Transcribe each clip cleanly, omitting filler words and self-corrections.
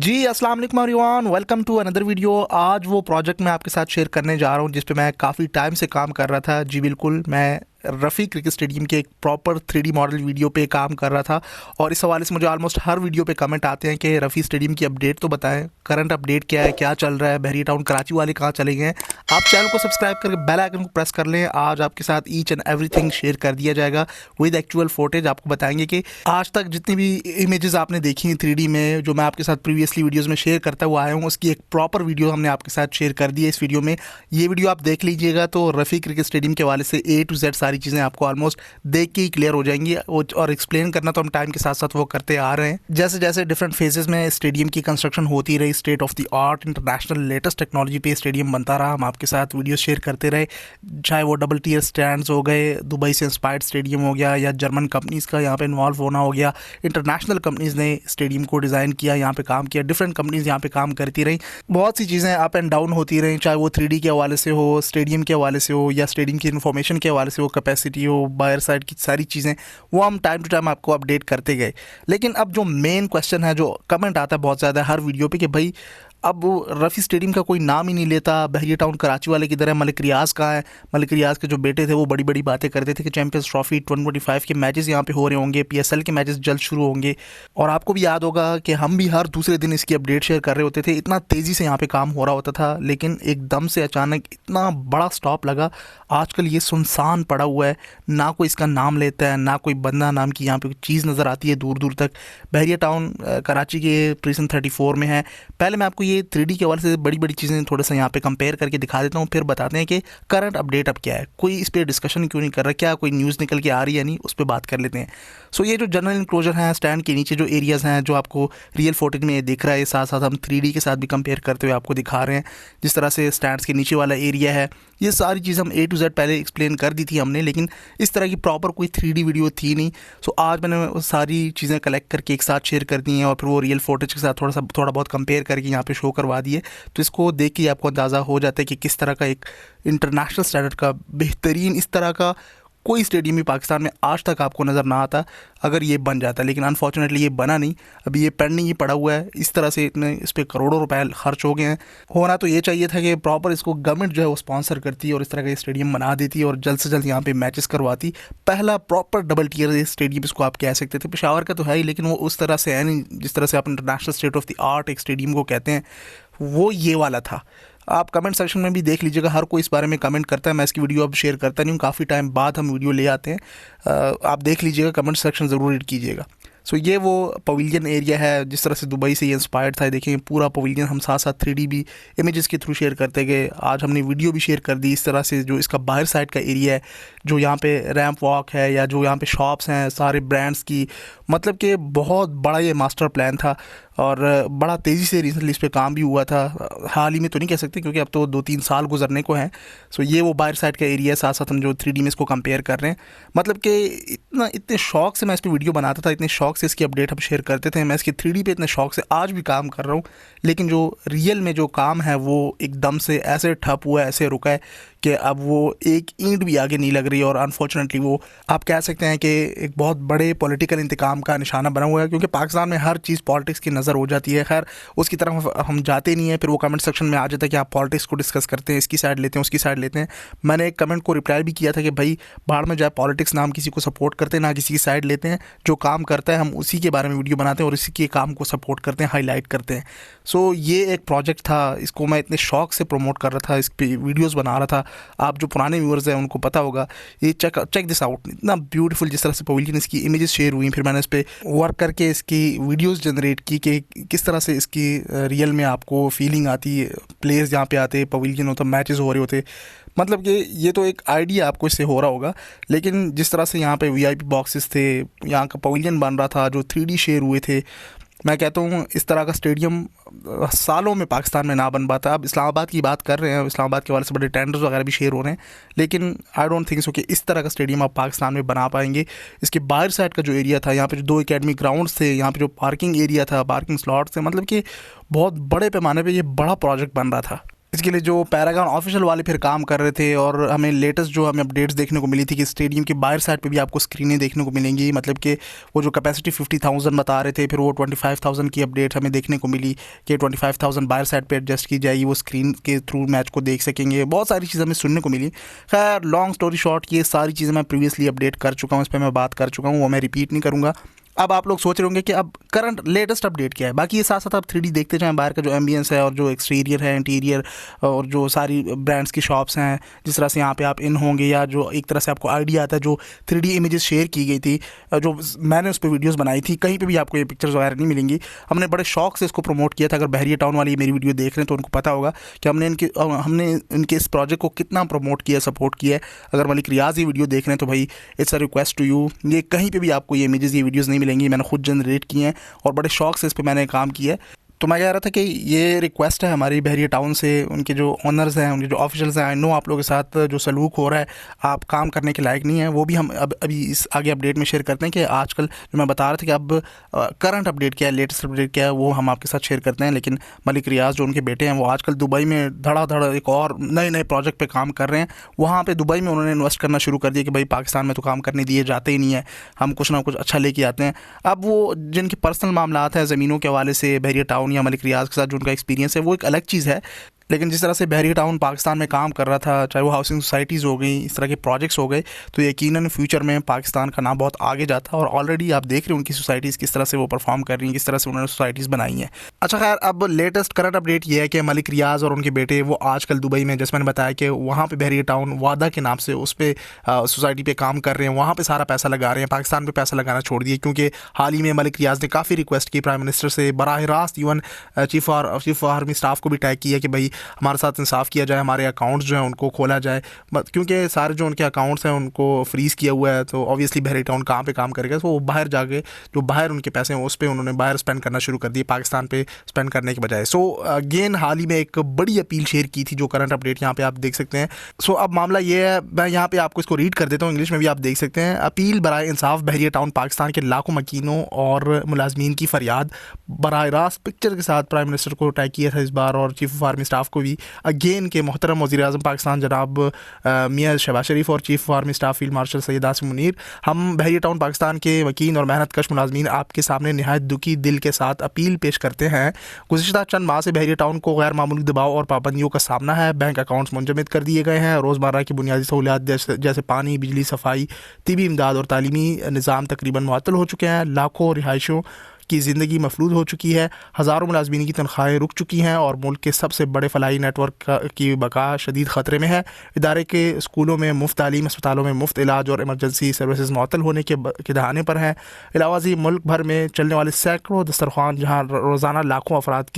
जी अस्सलाम वालेकुम everyone, welcome to another video. आज वो प्रोजेक्ट मैं आपके साथ शेयर करने जा रहा हूँ जिस पे मैं काफ़ी टाइम से काम कर रहा था। जी बिल्कुल, मैं रफ़ी क्रिकेट स्टेडियम के एक प्रॉपर 3D मॉडल वीडियो पे काम कर रहा था और इस हवाले से मुझे ऑलमोस्ट हर वीडियो पे कमेंट आते हैं कि रफ़ी स्टेडियम की अपडेट तो बताएं, करंट अपडेट क्या है, क्या चल रहा है, बहरिया टाउन कराची वाले कहाँ चले गए हैं। आप चैनल को सब्सक्राइब करके बेल आइकन को प्रेस कर लें। आज आपके साथ ईच एंड एवरीथिंग शेयर कर दिया जाएगा विद एक्चुअल फुटेज। आपको बताएंगे कि आज तक जितनी भी इमेजेस आपने देखी 3D में, जो मैं आपके साथ प्रीवियसली वीडियोज़ में शेयर करता हुआ आया हूँ, उसकी एक प्रॉपर वीडियो हमने आपके साथ शेयर कर दी है इस वीडियो में। ये वीडियो आप देख लीजिएगा तो रफ़ी क्रिकेट स्टेडियम के हवाले से A to Z सारी चीज़ें आपको ऑलमोस्ट देख के ही क्लियर हो जाएंगी। और एक्सप्लेन करना तो हम टाइम के साथ साथ वो करते आ रहे हैं। जैसे जैसे डिफरेंट फेजेस में स्टेडियम की कंस्ट्रक्शन होती रही, state of the art international latest technology पे स्टेडियम बनता रहा, हम आपके साथ वीडियो शेयर करते रहे। चाहे वो डबल टियर स्टैंड्स हो गए, दुबई से इंस्पायर्ड स्टेडियम हो गया, या जर्मन कंपनीज़ का यहाँ पे इन्वॉल्व होना हो गया, इंटरनेशनल कंपनीज़ ने स्टेडियम को डिज़ाइन किया, यहाँ पे काम किया, डिफरेंट कंपनीज़ यहाँ पे काम करती रही। बहुत सी चीज़ें अप एंड डाउन होती रही, चाहे वो 3D के हवाले से हो, स्टेडियम के हवाले से हो, या स्टेडियम की इन्फॉर्मेशन के हवाले से हो, कैपेसिटी हो, बायर साइड की सारी चीज़ें, वो हम टाइम टू टाइम आपको अपडेट करते गए। लेकिन अब जो मेन क्वेश्चन है, जो कमेंट आता है बहुत ज़्यादा हर वीडियो पे, कि भाई अब रफ़ी स्टेडियम का कोई नाम ही नहीं लेता, बहरिया टाउन कराची वाले किधर है, मलिक रियाज़ कहाँ है। मलिक रियाज़ के जो बेटे थे वो बड़ी बड़ी बातें करते थे कि चैंपियंस ट्रॉफी 2025 के मैचेस यहाँ पे हो रहे होंगे, PSL के मैचेस जल्द शुरू होंगे। और आपको भी याद होगा कि हम भी हर दूसरे दिन इसकी अपडेट शेयर कर रहे होते थे, इतना तेज़ी से यहाँ पे काम हो रहा होता था। लेकिन एकदम से अचानक इतना बड़ा स्टॉप लगा। आजकल ये सुनसान पड़ा हुआ है, ना कोई इसका नाम लेता है, ना कोई बंदा नाम की यहाँ पे चीज़ नज़र आती है दूर दूर तक। बहरिया टाउन कराची के प्रिजन 34 में है। पहले मैं आपको ये 3D के हवाले से बड़ी बड़ी चीज़ें थोड़ा सा यहाँ पे कंपेयर करके दिखा देता हूँ, फिर बताते हैं कि करंट अपडेट अब क्या है। कोई इस पर डिस्कशन क्यों नहीं कर रहा, क्या कोई न्यूज़ निकल के आ रही है नहीं, उस पर बात कर लेते हैं। सो ये जो जनरल इंक्लोजर है, स्टैंड के नीचे जो एरियाज़ हैं, जो आपको रियल फुटेज में दिख रहा है, साथ साथ हम 3D के साथ भी कंपेयर करते हुए आपको दिखा रहे हैं। जिस तरह से स्टैंड्स के नीचे वाला एरिया है, ये सारी चीज़ हम A to Z पहले एक्सप्लेन कर दी थी हमने, लेकिन इस तरह की प्रॉपर कोई 3D वीडियो थी नहीं। सो आज मैंने वो सारी चीज़ें कलेक्ट करके एक साथ शेयर कर दी हैं और फिर वो रियल फुटेज के साथ थोड़ा बहुत कंपेयर करके यहाँ पे शो करवा दिए। तो इसको देख के आपको अंदाज़ा हो जाता है कि किस तरह का एक इंटरनेशनल स्टैंडर्ड का बेहतरीन, इस तरह का कोई स्टेडियम भी पाकिस्तान में आज तक आपको नज़र ना आता अगर ये बन जाता। लेकिन अनफॉर्चुनेटली ये बना नहीं, अभी ये पेंडिंग ही पड़ा हुआ है। इस तरह से इतने इस पर करोड़ों रुपए खर्च हो गए हैं। होना तो ये चाहिए था कि प्रॉपर इसको गवर्नमेंट जो है वो स्पॉन्सर करती और इस तरह का स्टेडियम बना देती और जल्द से जल्द यहाँ पे मैचेस करवाती। पहला प्रॉपर डबल टियर स्टेडियम इसको आप कह सकते थे। पेशावर का तो है ही, लेकिन वो उस तरह से है नहीं जिस तरह से आप international state of the art एक स्टेडियम को कहते हैं, वो ये वाला था। आप कमेंट सेक्शन में भी देख लीजिएगा, हर कोई इस बारे में कमेंट करता है। मैं इसकी वीडियो अब शेयर करता नहीं हूँ, काफ़ी टाइम बाद हम वीडियो ले आते हैं। आप देख लीजिएगा, कमेंट सेक्शन ज़रूर रीड कीजिएगा। सो ये वो पवेलियन एरिया है, जिस तरह से दुबई से ये इंस्पायर्ड था। देखिए पूरा पवेलियन हम साथ साथ 3D भी इमेजेस के थ्रू शेयर करते गए। आज हमने वीडियो भी शेयर कर दी इस तरह से। जो इसका बाहर साइड का एरिया है, जो यहाँ पे रैंप वॉक है, या जो यहाँ पे शॉप्स हैं सारे ब्रांड्स की, मतलब कि बहुत बड़ा ये मास्टर प्लान था और बड़ा तेज़ी से रिसेंटली इस पर काम भी हुआ था। हाल ही में तो नहीं कह सकते क्योंकि अब तो 2-3 साल गुजरने को हैं। सो ये वो बाहर साइड का एरिया है, साथ साथ हम जो 3D में इसको कंपेयर कर रहे हैं। मतलब कि इतने शौक से मैं इस पर वीडियो बनाता था, इतने शौक से इसकी अपडेट हम शेयर करते थे। मैं इसकी 3D पे इतने शौक से आज भी काम कर रहा हूँ, लेकिन जो रियल में जो काम है वो एकदम से ऐसे ठप हुआ है, ऐसे रुका है कि अब वो एक ईंट भी आगे नहीं लग रही। और अनफॉर्चुनेटली वो आप कह सकते हैं कि एक बहुत बड़े पॉलिटिकल इंतकाम का निशाना बना हुआ है, क्योंकि पाकिस्तान में हर चीज़ पॉलिटिक्स की नज़र हो जाती है। खैर उसकी तरफ हम जाते नहीं हैं, फिर वो कमेंट सेक्शन में आ जाता है कि आप पॉलिटिक्स को डिस्कस करते हैं, इसकी साइड लेते हैं, उसकी साइड लेते हैं। मैंने एक कमेंट को रिप्लाई भी किया था कि भाई बाहर में जाए पॉलिटिक्स, ना हम किसी को सपोर्ट करते हैं ना किसी की साइड लेते हैं। जो काम करता है हम उसी के बारे में वीडियो बनाते हैं और इसी के काम को सपोर्ट करते हैं, हाईलाइट करते हैं। सो ये एक प्रोजेक्ट था, इसको मैं इतने शौक से प्रमोट कर रहा था, इस पर वीडियोज़ बना रहा था। आप जो पुराने व्यूअर्स हैं उनको पता होगा। ये चेक दिस आउट, इतना ब्यूटीफुल जिस तरह से पवेलियन इसकी इमेजेस शेयर हुई, फिर मैंने इस पर वर्क करके इसकी वीडियोस जनरेट की कि किस तरह से इसकी रियल में आपको फीलिंग आती है। प्लेयर्स यहाँ पे आते, पवेलियन होता, मैचेस हो रहे होते, मतलब कि ये तो एक आइडिया आपको इससे हो रहा होगा। लेकिन जिस तरह से यहाँ पे VIP बॉक्सेस थे, यहाँ का पवेलियन बन रहा था, जो 3D शेयर हुए थे, मैं कहता हूँ इस तरह का स्टेडियम सालों में पाकिस्तान में ना बन पाता। अब इस्लामाबाद की बात कर रहे हैं, इस्लामाबाद के वाले से बड़े टेंडर्स वगैरह भी शेयर हो रहे हैं, लेकिन आई डोंट थिंक सो कि इस तरह का स्टेडियम आप पाकिस्तान में बना पाएंगे। इसके बाहर साइड का जो एरिया था, यहाँ पे जो 2 एकेडमी ग्राउंड्स थे, यहाँ पे जो पार्किंग एरिया था, पार्किंग स्लॉट्स थे, मतलब कि बहुत बड़े पैमाने पर ये बड़ा प्रोजेक्ट बन रहा था। इसके लिए जो पैरागॉन ऑफिशियल वाले फिर काम कर रहे थे, और हमें लेटेस्ट जो हमें अपडेट्स देखने को मिली थी कि स्टेडियम के बाहर साइड पे भी आपको स्क्रीनें देखने को मिलेंगी। मतलब कि वो जो कैपेसिटी 50,000 बता रहे थे, फिर वो 25,000 की अपडेट हमें देखने को मिली कि 25,000 बाहर साइड पे एडजस्ट की जाएगी, वो स्क्रीन के थ्रू मैच को देख सकेंगे। बहुत सारी चीज़ें हमें सुनने को मिली। खैर लॉन्ग स्टोरी शॉर्ट, ये सारी चीज़ें मैं प्रीवियसली अपडेट कर चुका हूँ, इस पर मैं बात कर चुका हूँ, वो मैं रिपीट नहीं करूँगा। अब आप लोग सोच रहे होंगे कि अब करंट लेटेस्ट अपडेट क्या है। बाकी ये साथ साथ आप 3D देखते जाएं, बाहर का जो एम्बियंस है और जो एक्सटीरियर है, इंटीरियर, और जो सारी ब्रांड्स की शॉप्स हैं, जिस तरह से यहाँ पे आप इन होंगे, या जो एक तरह से आपको आइडिया आता है, जो 3D इमेजेस शेयर की गई थी, जो मैंने उस पर वीडियोस बनाई थी, कहीं पे भी आपको ये पिक्चर्स वगैरह नहीं मिलेंगी। हमने बड़े शौक से इसको प्रमोट किया था। अगर बहरिया टाउन वाली मेरी वीडियो देख रहे हैं तो उनको पता होगा कि हमने इनके इस प्रोजेक्ट को कितना प्रमोट किया, सपोर्ट किया है। अगर मलिक रियाज ये वीडियो देख रहे हैं तो भाई it's a request to you, ये कहीं पे भी आपको ये इमेजेस, ये वीडियोस नहीं मिलेंगी। मैंने खुद जनरेट किए हैं और बड़े शौक से इस पर मैंने काम किया है। तो मैं कह रहा था कि ये रिक्वेस्ट है हमारी बहरिया टाउन से, उनके जो ओनर्स हैं, उनके जो ऑफिशियल्स हैं। आई नो आप लोगों के साथ जो सलूक हो रहा है, आप काम करने के लायक नहीं है, वो भी हम अभी इस आगे अपडेट में शेयर करते हैं कि आजकल जो मैं बता रहा था कि अब करंट अपडेट क्या है, लेटेस्ट अपडेट क्या है, वो हम आपके साथ शेयर करते हैं। लेकिन मलिक रियाज जो उनके बेटे हैं, वो आजकल दुबई में धड़ाधड़ एक और नए नए प्रोजेक्ट पर काम कर रहे हैं। वहाँ पर दुबई में उन्होंने इन्वेस्ट करना शुरू कर दिया कि भाई पाकिस्तान में तो काम करने दिए जाते ही नहीं है, हम कुछ ना कुछ अच्छा लेके आते हैं। अब वो जिनके पर्सनल मामला हैं ज़मीनों के हवाले से, बहरिया टाउन या मलिक रियाज के साथ जो उनका एक्सपीरियंस है, वो एक अलग चीज़ है। लेकिन जिस तरह से बहरिया टाउन पाकिस्तान में काम कर रहा था, चाहे वो हाउसिंग सोसाइटीज़ हो गई, इस तरह के प्रोजेक्ट्स हो गए, तो यकीनन फ्यूचर में पाकिस्तान का नाम बहुत आगे जाता है। और ऑलरेडी आप देख रहे हैं उनकी सोसाइटीज़ किस तरह से वो परफॉर्म कर रही हैं, किस तरह से उन्होंने सोसाइटीज़ बनाई हैं। अच्छा खैर, अब लेटेस्ट करंट अपडेट ये है कि मलिक रियाज और उनके बेटे वो आजकल दुबई में, जैसे मैंने बताया कि वहाँ पर बहरिया टाउन वादा के नाम से उस पर सोसाइटी पर काम कर रहे हैं, वहाँ पर सारा पैसा लगा रहे हैं, पाकिस्तान पर पैसा लगाना छोड़ दिए। क्योंकि हाल ही में मलिक रियाज ने काफ़ी रिक्वेस्ट की प्राइम मिनिस्टर से, बराह रास्त इवन चीफ आर्मी स्टाफ को भी टैग किया कि भाई हमारे साथ साफ़ किया जाए, हमारे अकाउंट्स जो हैं उनको खोला जाए, क्योंकि सारे जो उनके अकाउंट्स हैं उनको फ्रीज़ किया हुआ है। तो ऑब्वियसली बहरिया टाउन कहाँ पे काम करेगा, तो वो बाहर जाके जो बाहर उनके पैसे हैं उस पर उन्होंने बाहर स्पेंड करना शुरू कर दिए, पाकिस्तान पे स्पेंड करने के बजाय। सो अगेन हाल ही में एक बड़ी अपील शेयर की थी, जो करंट अपडेट यहाँ पे आप देख सकते हैं। सो अब मामला ये है, मैं यहाँ पे आपको इसको रीड कर देता हूँ, इंग्लिश में भी आप देख सकते हैं। अपील बराए इंसाफ, बहरिया टाउन पाकिस्तान के लाखों मकीनों और मुलाजमीन की फरियाद। बराह रास्त पिक्चर के साथ प्राइम मिनिस्टर को टैग किया था इस बार, और चीफ ऑफ आर्मी स्टाफ को भी। अगेन के मोहतरम वज़ीर-ए-आज़म पाकिस्तान जनाब मियां शहबाज शरीफ और chief of army staff field marshal Syed Asim Munir, हम बहरिया टाउन पाकिस्तान के वकील और मेहनत कश मुलाजमीन आपके सामने नहायत दुखी दिल के साथ अपील पेश करते हैं। गुज़िश्ता चंद माह से बहरिया टाउन को गैर मामूली दबाव और पाबंदियों का सामना है। बैंक अकाउंट्स मुंजमद कर दिए गए हैं। रोज़मर्रा की बुनियादी सहूलियात जैसे पानी, बिजली, सफाई, तिबी इमदाद और तालीमी निज़ाम तकरीबन मुअत्तल हो चुके हैं। लाखों रिहायशों की ज़िंदगी मफलूज हो चुकी है। हज़ारों मुलाजमीन की तनख्वाहें रुक चुकी हैं और मुल्क के सबसे बड़े फलाई नेटवर्क की बका शदीद ख़तरे में है। इदारे के स्कूलों में मुफ्त तालीम, अस्पतालों में मुफ्त इलाज और इमरजेंसी सर्विसेज मुअत्तल होने के दहाने पर हैं। अलावा मुल्क भर में चलने वाले सैकड़ों दस्तरखान, जहाँ रोज़ाना लाखों अफराद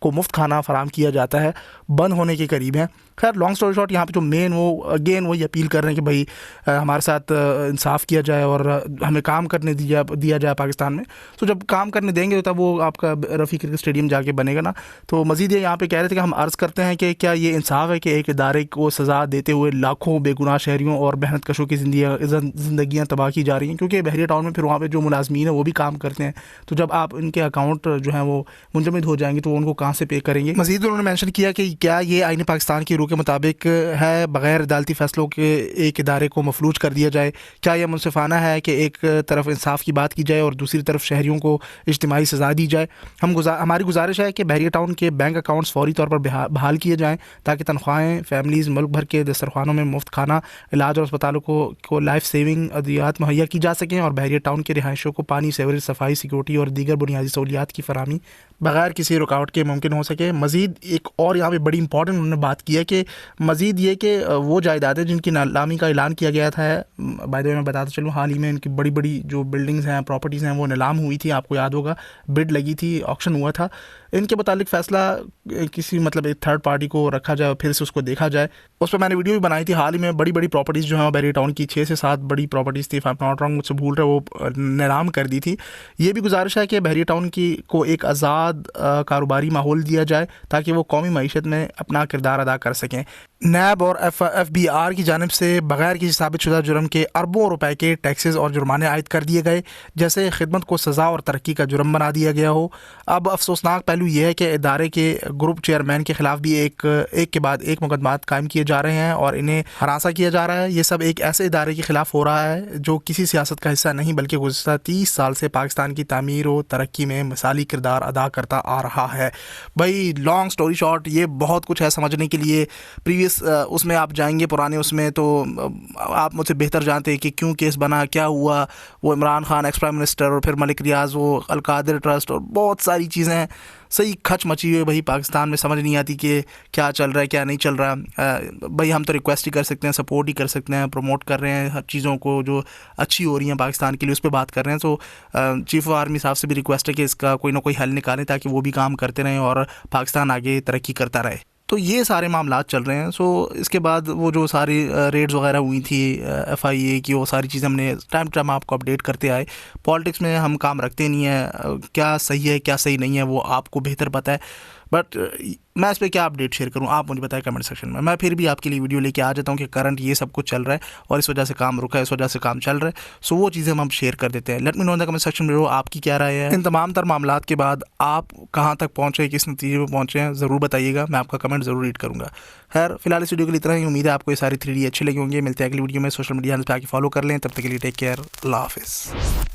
को मुफ्त खाना फराम किया जाता है, बंद होने के करीब हैं। खैर लॉन्ग स्टोरी शॉर्ट, यहाँ पे जो मेन वो अगेन वही अपील कर रहे हैं कि भाई हमारे साथ इंसाफ किया जाए और हमें काम करने दिया जाए पाकिस्तान में। तो जब काम करने देंगे तब वो आपका रफ़ी क्रिकेट स्टेडियम जाके बनेगा ना। तो मज़ीद ये यहाँ पे कह रहे थे कि हम अर्ज़ करते हैं कि क्या ये इंसाफ है कि एक इदारे को सज़ा देते हुए लाखों बेगुनाह शहरियों और मेहनत कशों की ज़िंदगियाँ तबाह की जा रही हैं। क्योंकि बहरिया टाउन में फिर वहाँ पर जो मुलाजमीन है वो भी काम करते हैं, तो जब आप इनके अकाउंट जो हैं वो मुंजमद हो जाएंगे तो उनको कहाँ से पे करेंगे। मज़ीद उन्होंने मेंशन किया कि क्या ये आईन पाकिस्तान की के मुताबिक है, बग़ैर अदालती फ़ैसलों के एक इदारे को मफलूज कर दिया जाए। क्या यह मुनसिफाना है कि एक तरफ इंसाफ की बात की जाए और दूसरी तरफ शहरियों को इज्तिमाई सज़ा दी जाए। हमारी गुजारिश है कि बहरिया टाउन के बैंक अकाउंट्स फौरी तौर पर बहाल किए जाएँ, ताकि तनख्वाहें फैमिलीज़ मुल्क भर के दस्तरखानों में मुफ्त खाना, इलाज और अस्पतालों को लाइफ सेविंग अद्वियात मुहैया की जा सकें, और बहरिया टाउन के रिहायशों को पानी, सेवरेज, सफाई, सिक्योरिटी और दीगर बुनियादी सहूलियात की फराहमी बगैर किसी रुकावट के मुमकिन हो सके। मज़ीद एक और यहाँ पे बड़ी इंपॉर्टेंट उन्होंने बात की है कि मज़ीद ये कि वो जायदादें जिनकी नीलामी का ऐलान किया गया था, बाय द वे मैं बताता चलूँ, हाल ही में इनकी बड़ी बड़ी जो बिल्डिंग्स हैं, प्रॉपर्टीज़ हैं, वो नीलाम हुई थी। आपको याद होगा बिड लगी थी, ऑक्शन हुआ था। इनके मुतालिक फ़ैसला किसी मतलब एक थर्ड पार्टी को रखा जाए, फिर से उसको देखा जाए। उस पर मैंने वीडियो भी बनाई थी। हाल ही में बड़ी बड़ी प्रॉपर्टीज़ जो हैं बहरिया टाउन की 6 से 7 बड़ी प्रॉपर्टीज़ थी, आप नॉट रॉन्ग, मुझसे भूल रहे, वो नीलाम कर दी थी। ये भी गुजारिश है कि बहरिया टाउन को एक आज़ाद कारोबारी माहौल दिया जाए, ताकि वो कौमी मईशत में अपना किरदार अदा कर सकें। नैब और FBI की जानिब से बगैर किसी साबितशुदा जुर्म के अरबों रुपए के टैक्सेस और जुर्माने आयद कर दिए गए, जैसे खिदमत को सज़ा और तरक्की का जुर्म बना दिया गया हो। अब अफसोसनाक पहलू यह है कि इदारे के ग्रुप चेयरमैन के ख़िलाफ़ भी एक के बाद एक मुकदमात कायम किए जा रहे हैं और इन्हें हरासा किया जा रहा है। ये सब एक ऐसे इदारे के ख़िलाफ़ हो रहा है जो किसी सियासत का हिस्सा नहीं, बल्कि गुज़श्ता 30 साल से पाकिस्तान की तामीर और तरक्की में मिसाली किरदार अदा करता आ रहा है। भाई लॉन्ग स्टोरी शॉर्ट, ये बहुत कुछ है समझने के लिए। प्रीवियस उसमें आप जाएंगे पुराने उसमें, तो आप मुझसे बेहतर जानते हैं कि क्यों केस बना, क्या हुआ। वो Imran Khan ex prime minister और फिर मलिक रियाज, वो अलकादिर ट्रस्ट और बहुत सारी चीज़ें सही खच मची हुई है। भाई पाकिस्तान में समझ नहीं आती कि क्या चल रहा है क्या नहीं चल रहा। भाई हम तो रिक्वेस्ट ही कर सकते हैं, सपोर्ट ही कर सकते हैं, प्रमोट कर रहे हैं हर चीज़ों को जो अच्छी हो रही हैं पाकिस्तान के लिए, उस पर बात कर रहे हैं। तो चीफ ऑफ आर्मी साहब से भी रिक्वेस्ट है कि इसका कोई ना कोई हल निकालें ताकि वो भी काम करते रहें और पाकिस्तान आगे तरक्की करता रहे। तो ये सारे मामलात चल रहे हैं। सो इसके बाद वो जो सारी रेड्स वगैरह हुई थी FIA की, वो सारी चीज़ें हमने टाइम टू टाइम आपको अपडेट करते आए। पॉलिटिक्स में हम काम रखते नहीं हैं, क्या सही है क्या सही नहीं है वो आपको बेहतर पता है, बट मैं इस पर क्या अपडेट शेयर करूं आप मुझे बताएं कमेंट सेक्शन में। मैं फिर भी आपके लिए वीडियो लेके आ जाता हूं कि करंट ये सब कुछ चल रहा है और इस वजह से काम रुका है, इस वजह से काम चल रहा है। सो वो चीज़ें हम शेयर कर देते हैं। Let me know in the comment section में आपकी क्या राय है। इन तमाम तर मामलात के बाद आप कहाँ तक पहुँचे, किस नतीजे पर पहुँचे हैं, ज़रूर बताइएगा। मैं आपका कमेंट ज़रूर रीड करूँगा। खैर फिलहाल इस वीडियो के लिए इतना ही। उम्मीद है आपको ये सारी 3D अच्छी लगी होंगी। मिलते हैं अगली वीडियो में। सोशल मीडिया पे आके फॉलो कर लें। तब तक के लिए टेक केयर, अल्लाह हाफिज़।